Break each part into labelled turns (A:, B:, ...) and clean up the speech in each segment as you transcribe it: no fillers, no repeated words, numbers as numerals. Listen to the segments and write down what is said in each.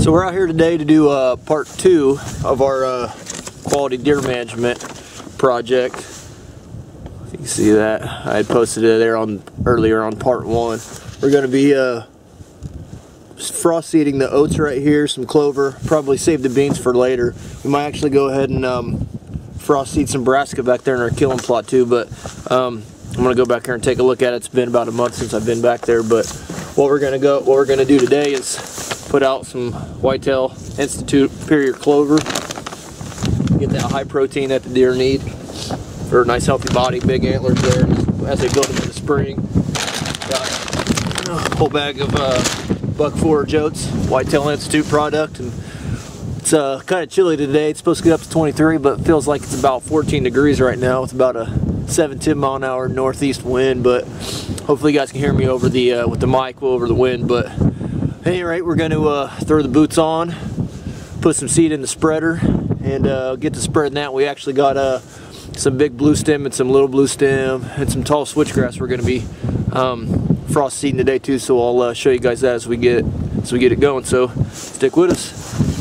A: So we're out here today to do part 2 of our quality deer management project. If you can see that, I had posted it there earlier on part 1. We're going to be frost seeding the oats right here, some clover, probably save the beans for later. We might actually go ahead and frost seed some brassica back there in our killing plot too, but I'm going to go back here and take a look at it. It's been about a month since I've been back there, but what we're going to do today is put out some Whitetail Institute Imperial clover, get that high protein that the deer need for a nice healthy body, big antlers there as they build them in the spring. Got a whole bag of buck Forage Oats, Whitetail Institute product, and it's kind of chilly today. It's supposed to get up to 23, but it feels like it's about 14 degrees right now. It's about a 7-10 mile an hour northeast wind, but hopefully you guys can hear me over the with the mic over the wind. But at any rate, we're going to throw the boots on, put some seed in the spreader, and get to spreading that. We actually got some big blue stem and some little blue stem and some tall switchgrass we're going to be frost seeding today too. So I'll show you guys that as we get it going. So stick with us.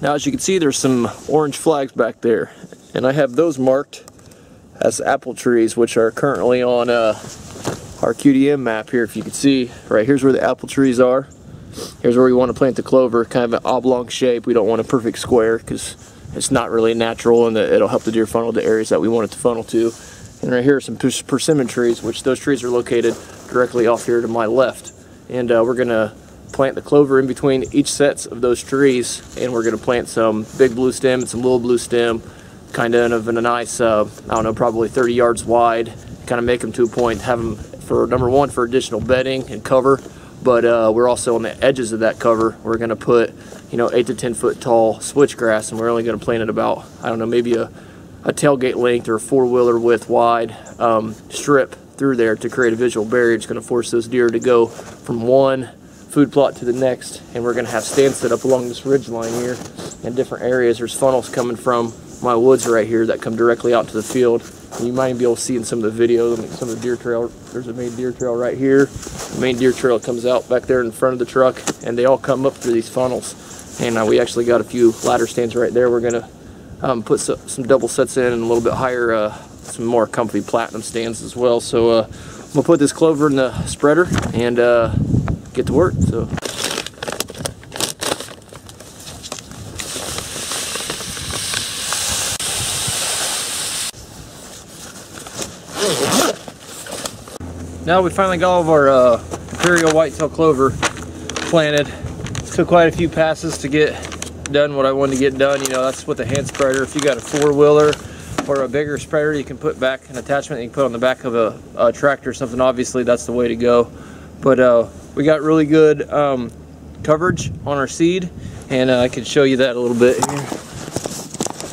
A: Now, as you can see, there's some orange flags back there, and I have those marked as apple trees, which are currently on our QDMA map here. If you can see, right here's where the apple trees are. Here's where we want to plant the clover, kind of an oblong shape. We don't want a perfect square because it's not really natural, and it'll help the deer funnel the areas that we want it to funnel to. And right here are some persimmon trees, which those trees are located directly off here to my left. And we're going to plant the clover in between each sets of those trees, and we're going to plant some big blue stem and some little blue stem, kind of in a nice, I don't know, probably 30 yards wide, kind of make them to a point, have them for number one for additional bedding and cover, but we're also on the edges of that cover. We're going to put 8 to 10 foot tall switchgrass, and we're only going to plant it about, I don't know, maybe a tailgate length or a 4-wheeler width wide strip through there to create a visual barrier. It's going to force those deer to go from one food plot to the next, and we're going to have stands set up along this ridge line here in different areas. There's funnels coming from my woods right here that come directly out to the field, and you might be able to see in some of the video some of the deer trail. There's a main deer trail right here. The main deer trail comes out back there in front of the truck, and they all come up through these funnels. And we actually got a few ladder stands right there. We're going to put some double sets in and a little bit higher, some more comfy platinum stands as well. So I'm going to put this clover in the spreader and get to work. So now we finally got all of our Imperial Whitetail clover planted. Took quite a few passes to get done what I wanted to get done. That's with a hand spreader. If you got a 4-wheeler or a bigger spreader, you can put back an attachment that you can put on the back of a tractor or something. Obviously that's the way to go, but we got really good coverage on our seed, and I can show you that a little bit here.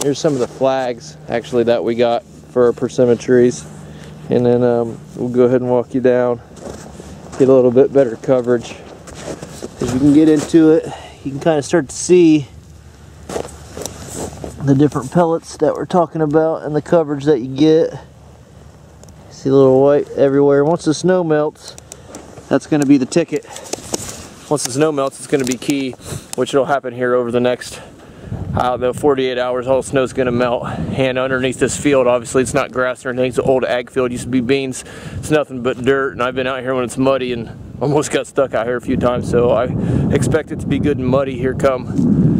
A: Here's some of the flags actually that we got for our persimmon trees, and then we'll go ahead and walk you down, get a little bit better coverage. As you can get into it, you can kind of start to see the different pellets that we're talking about and the coverage that you get. See a little white everywhere. Once the snow melts, that's going to be the ticket. once the snow melts, it's going to be key, which will happen here over the next, I don't know, 48 hours. All the snow's going to melt. And underneath this field, obviously it's not grass or anything, it's an old ag field, it used to be beans. It's nothing but dirt, and I've been out here when it's muddy and almost got stuck out here a few times, so I expect it to be good and muddy here come,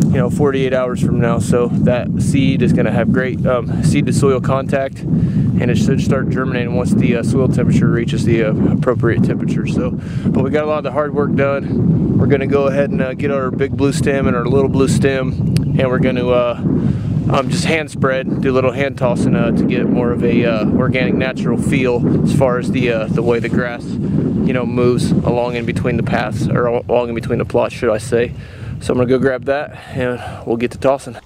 A: you know, 48 hours from now. So that seed is going to have great seed to soil contact, and it should start germinating once the soil temperature reaches the appropriate temperature. So, but we got a lot of the hard work done. We're going to go ahead and get our big blue stem and our little blue stem, and we're going to just hand spread, do a little hand tossing to get more of a organic, natural feel as far as the way the grass, you know, moves along in between the paths, or along in between the plots, should I say. So I'm gonna go grab that, and we'll get to tossing.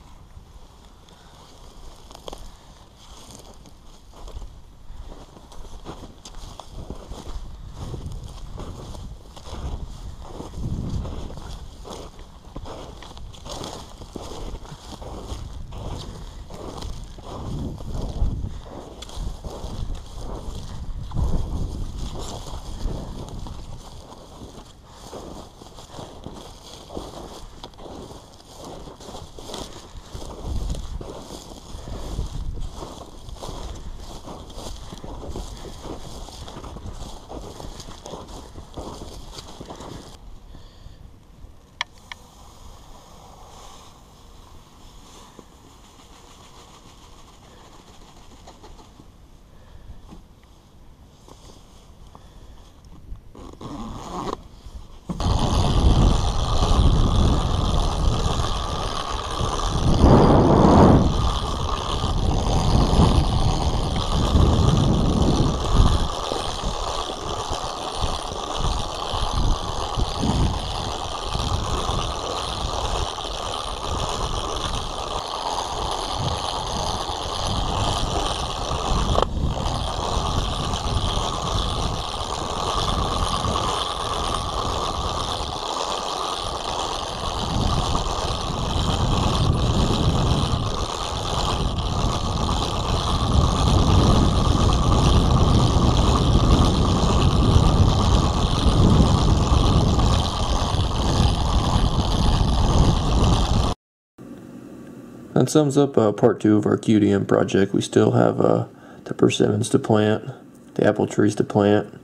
A: That sums up part 2 of our QDM project. We still have the persimmons to plant, the apple trees to plant,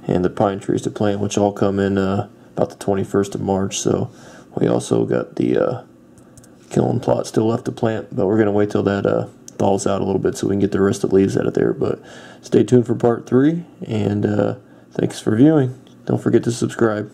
A: and the pine trees to plant, which all come in about the 21st of March. So we also got the kiln plot still left to plant, but we're going to wait till that thaws out a little bit so we can get the rest of the leaves out of there. But stay tuned for part 3, and thanks for viewing. Don't forget to subscribe.